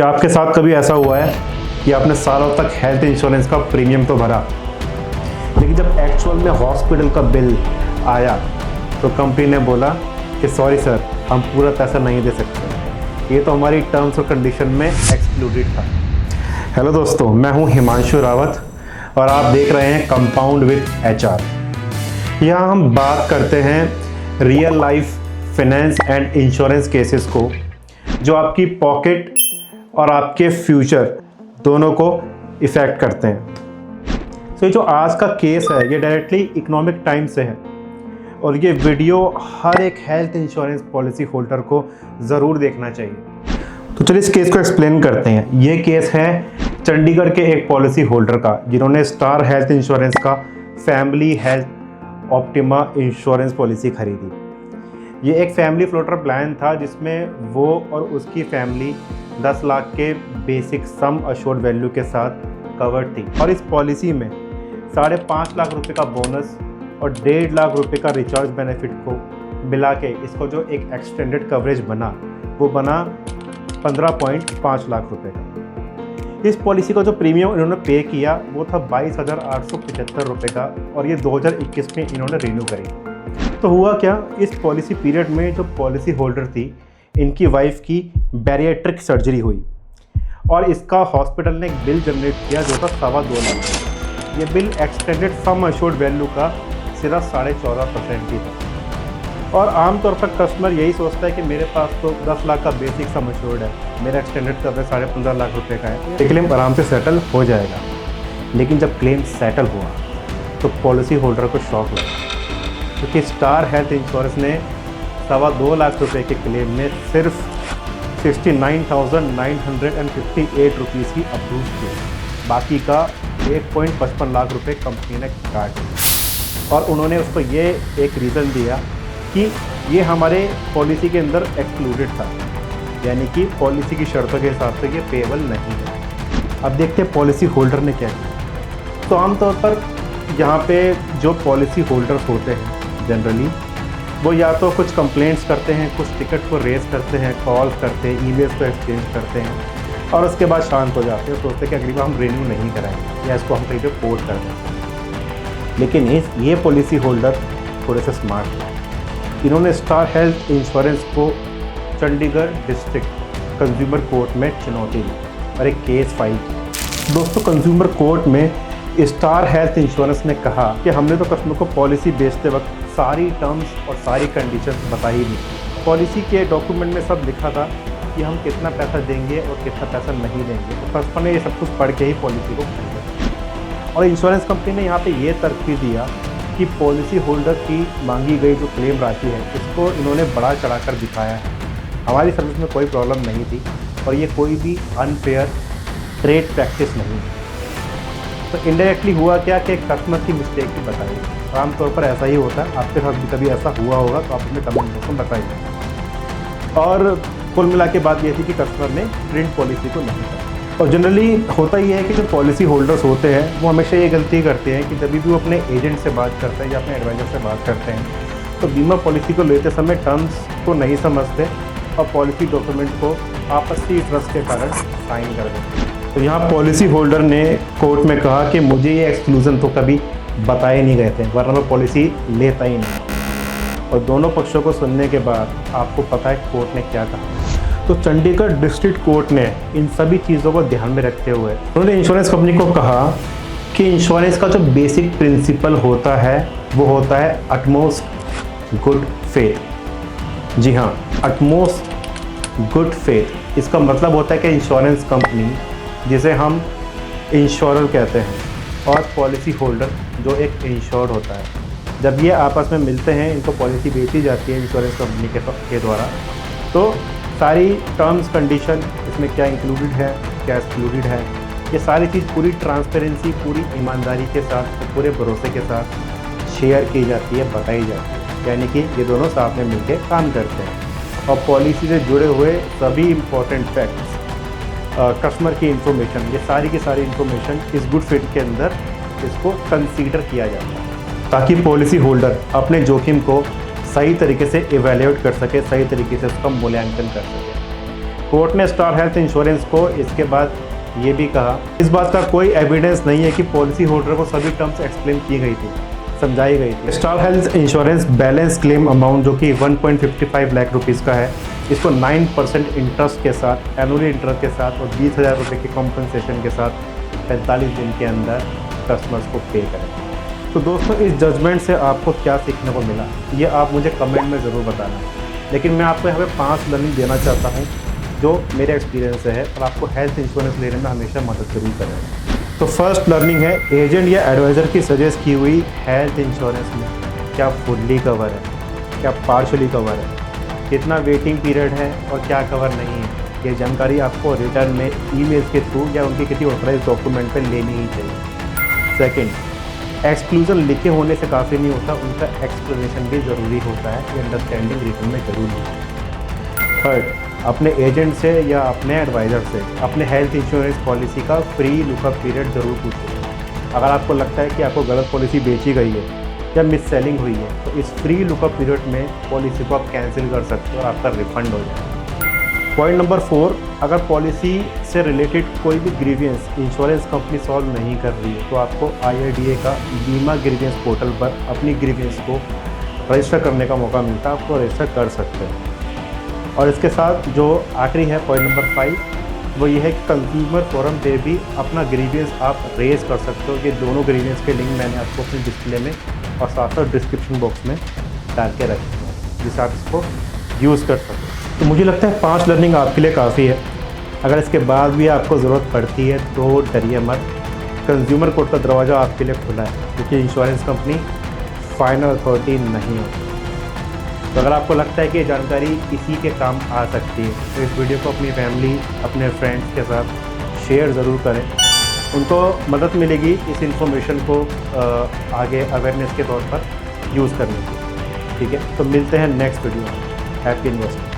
क्या आपके साथ कभी ऐसा हुआ है कि आपने सालों तक हेल्थ इंश्योरेंस का प्रीमियम तो भरा, लेकिन जब एक्चुअल में हॉस्पिटल का बिल आया तो कंपनी ने बोला कि सॉरी सर, हम पूरा पैसा नहीं दे सकते, ये तो हमारी टर्म्स और कंडीशन में एक्सक्लूडेड था। हेलो दोस्तों, मैं हूं हिमांशु रावत और आप देख रहे हैं कंपाउंड विद एचआर। यहाँ हम बात करते हैं real life finance and insurance cases को, जो आपकी पॉकेट और आपके फ्यूचर दोनों को इफ़ेक्ट करते हैं। तो जो आज का केस है ये डायरेक्टली इकोनॉमिक टाइम्स से है और ये वीडियो हर एक हेल्थ इंश्योरेंस पॉलिसी होल्डर को ज़रूर देखना चाहिए। तो चलिए इस केस को एक्सप्लेन करते हैं। ये केस है चंडीगढ़ के एक पॉलिसी होल्डर का, जिन्होंने स्टार हेल्थ इंश्योरेंस का family health optima insurance policy खरीदी। ये एक फैमिली फ्लोटर प्लान था जिसमें वो और उसकी फैमिली 10 लाख के बेसिक सम अश्योर्ड वैल्यू के साथ कवर्ड थी और इस पॉलिसी में 5.5 लाख रुपए का बोनस और 1.5 लाख रुपए का रिचार्ज बेनिफिट को मिला के इसको जो एक एक्सटेंडेड कवरेज बना वो बना 15.5 लाख रुपए का। इस पॉलिसी का जो प्रीमियम इन्होंने पे किया वो था 22,875 रुपये का और ये 2021 में इन्होंने रिन्यू करी। तो हुआ क्या, इस पॉलिसी पीरियड में जो पॉलिसी होल्डर थी, इनकी वाइफ की बैरिएट्रिक सर्जरी हुई और इसका हॉस्पिटल ने एक बिल जनरेट किया जो था 2.25 लाख। ये bill extended sum assured value का सिर्फ 14.5% ही था। और आमतौर पर कस्टमर यही सोचता है कि मेरे पास तो 10 लाख का बेसिक सम अश्योर्ड है, मेरा एक्सटेंडेड कवरेज 15.5 लाख रुपए का है, ये क्लेम आराम से सेटल हो जाएगा। लेकिन जब क्लेम सेटल हुआ तो पॉलिसी होल्डर को शॉक लगा, क्योंकि स्टार हेल्थ इंश्योरेंस ने 2.25 लाख रुपए के क्लेम में सिर्फ 69,958 रुपीज़ ही अप्रूव किए, बाकी का 1.55 लाख रुपए कंपनी ने काट दिया। और उन्होंने उसको ये एक रीज़न दिया कि ये हमारे पॉलिसी के अंदर एक्सक्लूडेड था, यानी कि पॉलिसी की शर्तों के हिसाब से ये पेएबल नहीं है। अब देखते हैं पॉलिसी होल्डर ने क्या किया। तो आमतौर पर यहाँ पे जो पॉलिसी होल्डर्स होते हैं जनरली वो या तो कुछ कंप्लेंट्स करते हैं, कुछ टिकट को रेज करते हैं, कॉल्स करते हैं, ईमेल्स को एक्सचेंज करते हैं और उसके बाद शांत हो जाते हैं, सोचते हैं कि अगली बार हम रिन्यू नहीं कराएंगे या इसको हम कहीं पे पोर्ट कर देंगे। लेकिन ये पॉलिसी होल्डर थोड़े से स्मार्ट हैं। इन्होंने स्टार हेल्थ इंश्योरेंस को चंडीगढ़ डिस्ट्रिक्ट कंज्यूमर कोर्ट में चुनौती दी और एक केस फाइल किया। दोस्तों, कंज्यूमर कोर्ट में स्टार हेल्थ इंश्योरेंस ने कहा कि हमने तो कस्टमर को पॉलिसी बेचते वक्त सारी टर्म्स और सारी कंडीशंस बताई दी। पॉलिसी के डॉक्यूमेंट में सब लिखा था कि हम कितना पैसा देंगे और कितना पैसा नहीं देंगे, तो कस्टमर ने ये सब कुछ पढ़ के ही पॉलिसी को खरीदा। और इंश्योरेंस कंपनी ने यहाँ पे ये तर्क भी दिया कि पॉलिसी होल्डर की मांगी गई जो क्लेम राशि है इसको इन्होंने बढ़ा चढ़ा कर दिखाया है। हमारी सर्विस में कोई प्रॉब्लम नहीं थी और ये कोई भी अनफेयर ट्रेड प्रैक्टिस नहीं है। तो इनडायरेक्टली हुआ क्या कि कस्टमर की मिस्टेक ही बताई। आमतौर पर ऐसा ही होता है, आपके साथ भी कभी ऐसा हुआ होगा तो आप अपने कमेंट बॉक्स में बताइए। और कुल मिला के बात ये थी कि कस्टमर ने प्रिंट पॉलिसी को नहीं करा। और जनरली होता ही है कि जो पॉलिसी होल्डर्स होते हैं वो हमेशा ये गलती करते हैं कि जब भी वो अपने एजेंट से बात करते हैं या अपने एडवाइज़र से बात करते हैं तो बीमा पॉलिसी को लेते समय टर्म्स को नहीं समझते और पॉलिसी डॉक्यूमेंट को आपसी ट्रस्ट के कारण साइन कर देते हैं। तो यहाँ पॉलिसी होल्डर ने कोर्ट में कहा कि मुझे ये एक्सक्लूजन तो कभी बताए नहीं गए थे, वरना मैं पॉलिसी लेता ही नहीं। और दोनों पक्षों को सुनने के बाद आपको पता है कोर्ट ने क्या कहा। तो चंडीगढ़ डिस्ट्रिक्ट कोर्ट ने इन सभी चीज़ों को ध्यान में रखते हुए उन्होंने इंश्योरेंस कंपनी को कहा कि इंश्योरेंस का जो बेसिक प्रिंसिपल होता है वो होता है अटमोस्ट गुड फेथ। जी हाँ, अटमोस्ट गुड फेथ, इसका मतलब होता है कि इंश्योरेंस कंपनी, जिसे हम इंश्योरर कहते हैं, और पॉलिसी होल्डर जो एक इंश्योर्ड होता है, जब ये आपस में मिलते हैं, इनको पॉलिसी बेची जाती है इंश्योरेंस कंपनी के द्वारा, तो सारी टर्म्स कंडीशन इसमें क्या इंक्लूडेड है, क्या एक्सक्लूडेड है, ये सारी चीज़ पूरी ट्रांसपेरेंसी, पूरी ईमानदारी के साथ, पूरे भरोसे के साथ शेयर की जाती है, बताई जाती है। यानी कि ये दोनों साथ में मिलकर काम करते हैं और पॉलिसी से जुड़े हुए सभी इम्पोर्टेंट फैक्ट्स, कस्टमर की इन्फॉर्मेशन, ये सारी की सारी इन्फॉर्मेशन इस गुड फेथ के अंदर इसको कंसीडर किया जाता है, ताकि पॉलिसी होल्डर अपने जोखिम को सही तरीके से इवैल्यूएट कर सके, सही तरीके से उसका मूल्यांकन कर सके। कोर्ट ने स्टार हेल्थ इंश्योरेंस को इसके बाद ये भी कहा, इस बात का कोई एविडेंस नहीं है कि पॉलिसी होल्डर को सभी टर्म्स एक्सप्लेन की गई थी, समझाई गई थी। Star health insurance balance claim amount जो कि 1.55 लाख रुपीज़ का है, इसको 9% इंटरेस्ट के साथ, एनुअली इंटरेस्ट के साथ और 20,000 रुपये के कॉम्पनसेशन के साथ 45 दिन के अंदर कस्टमर्स को पे करें। तो दोस्तों, इस जजमेंट से आपको क्या सीखने को मिला ये आप मुझे कमेंट में ज़रूर बताना। लेकिन मैं आपको यहाँ पे 5 लर्निंग देना चाहता हूँ जो मेरे एक्सपीरियंस से है और आपको हेल्थ इंश्योरेंस लेने में हमेशा मदद जरूर करेगा। तो फर्स्ट लर्निंग है, एजेंट या एडवाइज़र की सजेस्ट की हुई हेल्थ इंश्योरेंस में क्या फुल्ली कवर है, क्या पार्शली कवर है, कितना वेटिंग पीरियड है और क्या कवर नहीं है, ये जानकारी आपको रिटर्न में ईमेल्स के थ्रू या उनके किसी ऑथराइज डॉक्यूमेंट पर लेनी ही चाहिए। सेकेंड, एक्सक्लूजन लिखे होने से काफ़ी नहीं होता, उनका एक्सप्लेनेशन भी ज़रूरी होता है, ये अंडरस्टैंडिंग रिटर्न में ज़रूरी है। थर्ड, अपने एजेंट से या अपने एडवाइज़र से अपने हेल्थ इंश्योरेंस पॉलिसी का फ्री लुकअप पीरियड ज़रूर पूछिए। अगर आपको लगता है कि आपको गलत पॉलिसी बेची गई है या मिस सेलिंग हुई है तो इस फ्री लुकअप पीरियड में पॉलिसी को आप कैंसिल कर सकते हो और आपका रिफंड हो जाएगा। पॉइंट नंबर 4, अगर पॉलिसी से रिलेटेड कोई भी ग्रीवियंस इंश्योरेंस कंपनी सॉल्व नहीं कर रही है तो आपको IRDA का बीमा ग्रीवियंस पोर्टल पर अपनी ग्रीवियंस को रजिस्टर करने का मौका मिलता है, आपको रजिस्टर कर सकते हैं। और इसके साथ जो आखिरी है पॉइंट नंबर 5, वो ये है कि कंज्यूमर फोरम पे भी अपना ग्रीवियंस आप रेज कर सकते हो। ये दोनों ग्रीवियंस के लिंक मैंने आपको अपने डिस्प्ले में और साथ साथ डिस्क्रिप्शन बॉक्स में डाल के रखे हैं जिससे आप इसको यूज़ कर सकते हो। तो मुझे लगता है 5 लर्निंग आपके लिए काफ़ी है। अगर इसके बाद भी आपको ज़रूरत पड़ती है तो डरिए मत, कंज्यूमर कोर्ट का दरवाज़ा आपके लिए खुला है क्योंकि इंश्योरेंस कंपनी फाइनल अथॉरिटी नहीं होती। तो अगर आपको लगता है कि ये जानकारी किसी के काम आ सकती है तो इस वीडियो को अपनी फैमिली, अपने फ्रेंड्स के साथ शेयर ज़रूर करें, उनको मदद मिलेगी इस इंफॉर्मेशन को आगे अवेयरनेस के तौर पर यूज़ करने की। ठीक है, तो मिलते हैं नेक्स्ट वीडियो में। Happy investing.